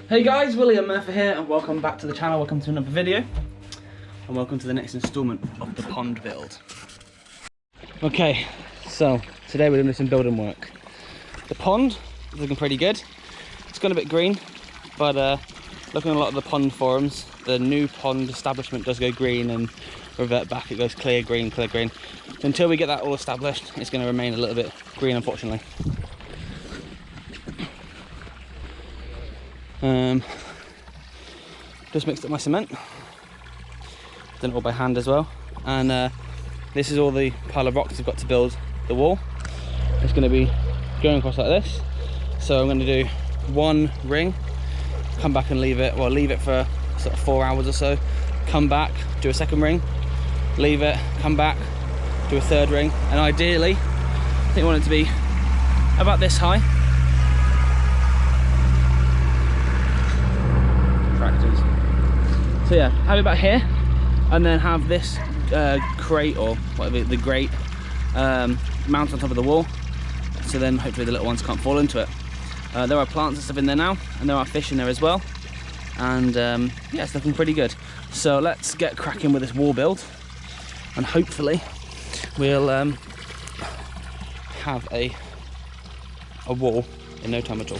Hey guys, William Murphy here and welcome back to the channel, welcome to another video and welcome to the next instalment of the pond build. Okay, so today we're doing some building work. The pond is looking pretty good. It's gone a bit green, but looking at a lot of the pond forums, the new pond establishment does go green and revert back, it goes clear green, clear green. So until we get that all established, it's going to remain a little bit green, unfortunately. Just mixed up my cement, done it all by hand as well, and this is all the pile of rocks I've got to build the wall. It's going to be going across like this, so I'm going to do one ring, come back and leave it for sort of 4 hours or so, come back, do a second ring, leave it, come back, do a third ring, and ideally I think I want it to be about this high. Tractors. So yeah, have it about here, and then have this crate or whatever, the grate, mount on top of the wall, so then hopefully the little ones can't fall into it. There are plants and stuff in there now, and there are fish in there as well, and yeah, it's looking pretty good. So let's get cracking with this wall build, and hopefully we'll have a wall in no time at all.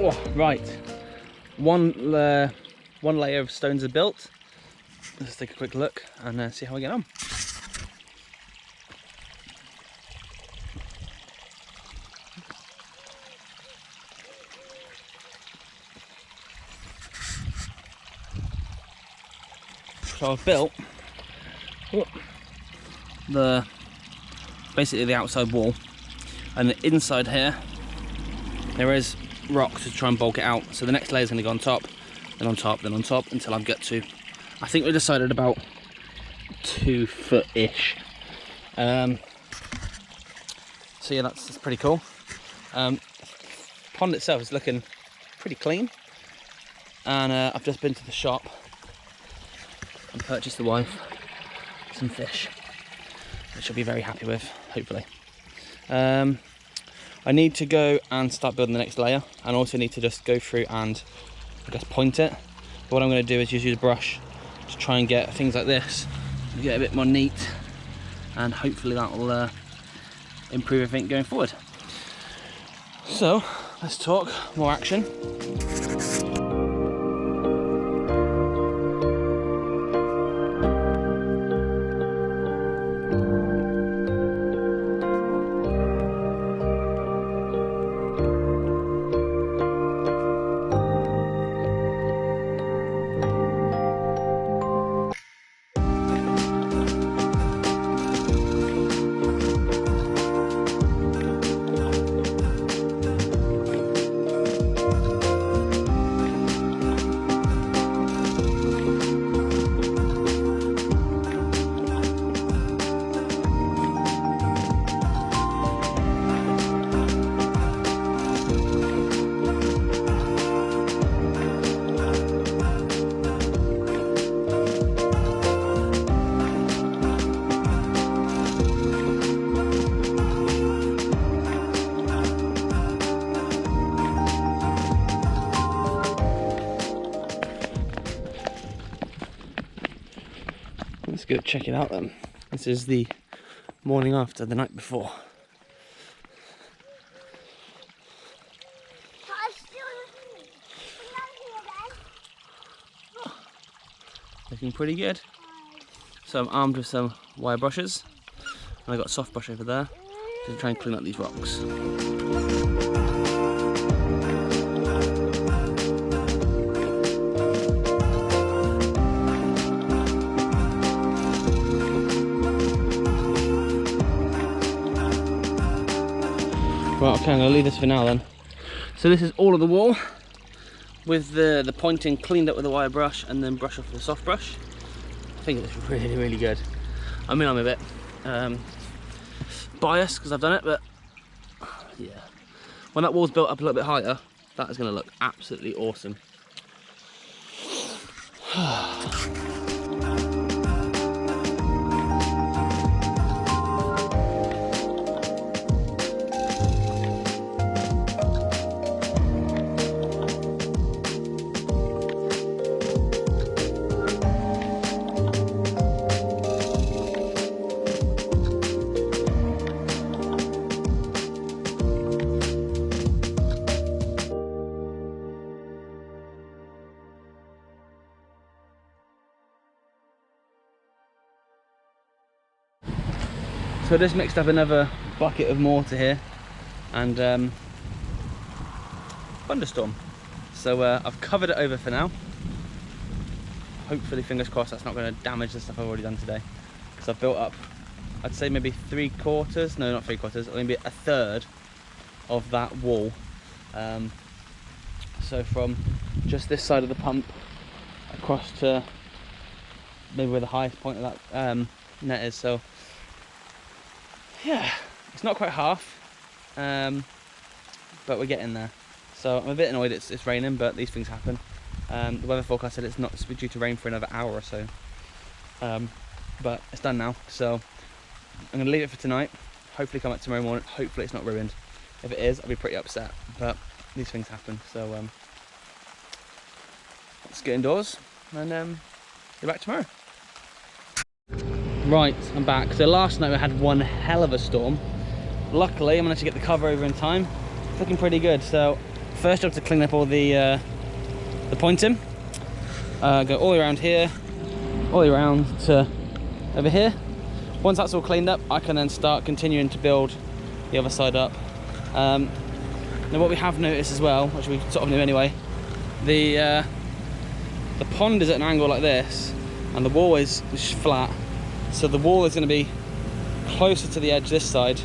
Oh, right, one layer of stones are built. Let's take a quick look and see how we get on. So I've built basically the outside wall, and the inside here there is rock to try and bulk it out. So the next layer is going to go on top, then on top, then on top, until I get to, I think we decided about 2 foot-ish. So yeah, that's pretty cool. Pond itself is looking pretty clean, and I've just been to the shop and purchased the wife some fish, which she'll be very happy with, hopefully. I need to go and start building the next layer, and also need to just go through and I guess point it. But what I'm going to do is just use a brush to try and get things like this, get a bit more neat, and hopefully that will improve everything going forward. So let's talk more action. Let's go check it out then. This is the morning after, the night before. Looking pretty good. So I'm armed with some wire brushes, and I got a soft brush over there to try and clean up these rocks. Right, okay, I'm going to leave this for now then. So this is all of the wall with the pointing cleaned up with a wire brush and then brush off with a soft brush. I think it's really, really good. I mean, I'm a bit biased because I've done it, but yeah. When that wall's built up a little bit higher, that is going to look absolutely awesome. So I just mixed up another bucket of mortar here and thunderstorm. So I've covered it over for now. Hopefully, fingers crossed, that's not going to damage the stuff I've already done today. Because I've built up, I'd say maybe 3/4, no, not 3/4, maybe a third of that wall. So from just this side of the pump across to maybe where the highest point of that net is. So yeah, it's not quite half, but we're getting there. So I'm a bit annoyed it's raining, but these things happen. The weather forecast said it's not due to rain for another hour or so, but it's done now. So I'm going to leave it for tonight. Hopefully come back tomorrow morning. Hopefully it's not ruined. If it is, I'll be pretty upset, but these things happen. So let's get indoors and be back tomorrow. Right, I'm back. So last night we had one hell of a storm. Luckily, I managed to get the cover over in time. It's looking pretty good. So first job to clean up all the pointing. Go all the way around here, all the way around to over here. Once that's all cleaned up, I can then start continuing to build the other side up. Now what we have noticed as well, which we sort of knew anyway, the pond is at an angle like this, and the wall is flat. So the wall is going to be closer to the edge this side,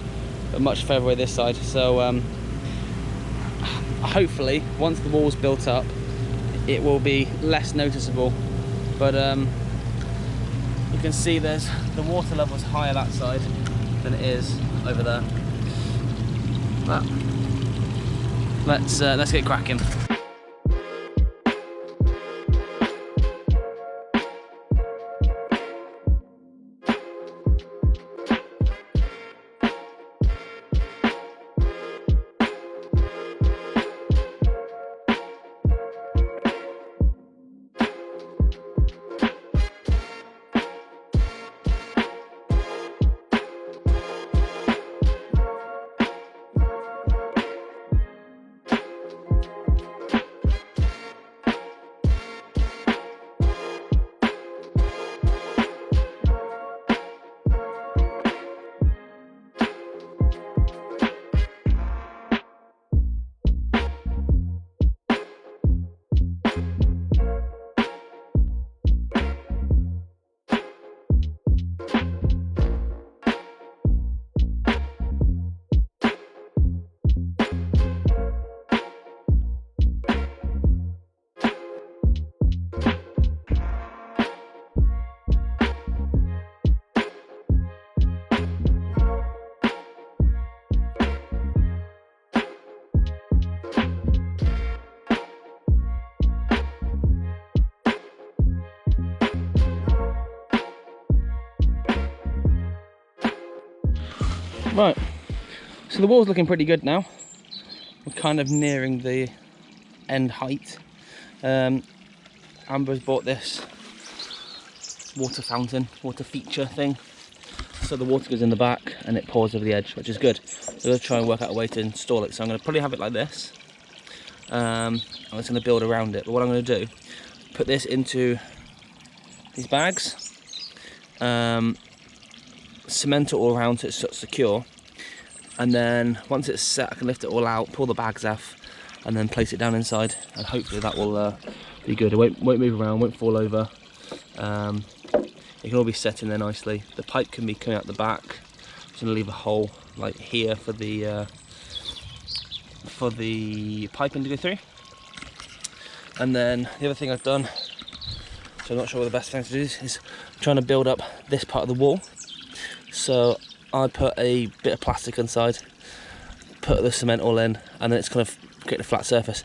but much further away this side. So hopefully, once the wall's built up, it will be less noticeable. But you can see the water level's higher that side than it is over there. But let's get cracking. Right, so the wall's looking pretty good now. We're kind of nearing the end height. Amber's bought this water fountain, water feature thing. So the water goes in the back and it pours over the edge, which is good. So I'm going to try and work out a way to install it. So I'm going to probably have it like this. I'm just going to build around it. But what I'm going to do, put this into these bags, cement it all around so it's secure, and then once it's set I can lift it all out, pull the bags off, and then place it down inside, and hopefully that will be good. It won't move around, won't fall over. It can all be set in there nicely. The pipe can be coming out the back. I'm just going to leave a hole like here for the piping to go through. And then the other thing I've done, so I'm not sure what the best thing to do is trying to build up this part of the wall. So I put a bit of plastic inside, put the cement all in, and then it's kind of create a flat surface.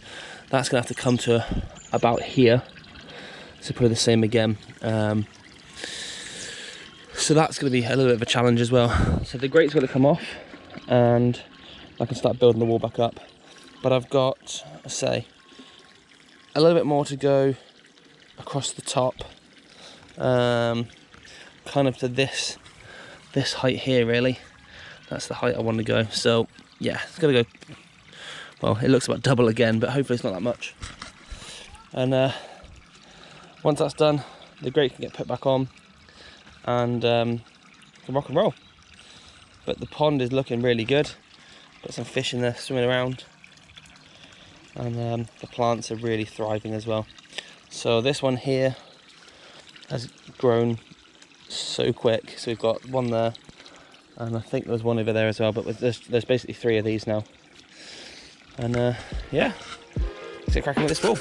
That's going to have to come to about here. So probably the same again. So that's going to be a little bit of a challenge as well. So the grate's going to come off, and I can start building the wall back up. But I've got, say, a little bit more to go across the top, kind of to this height here. Really, that's the height I want to go. So yeah, it's going to go. Well, it looks about double again, but hopefully it's not that much. And once that's done, the grate can get put back on, and can rock and roll. But the pond is looking really good. Got some fish in there swimming around, and the plants are really thriving as well. So this one here has grown so quick. So we've got one there, and I think there's one over there as well, but there's basically 3 of these now. And yeah, let's get cracking with this wall.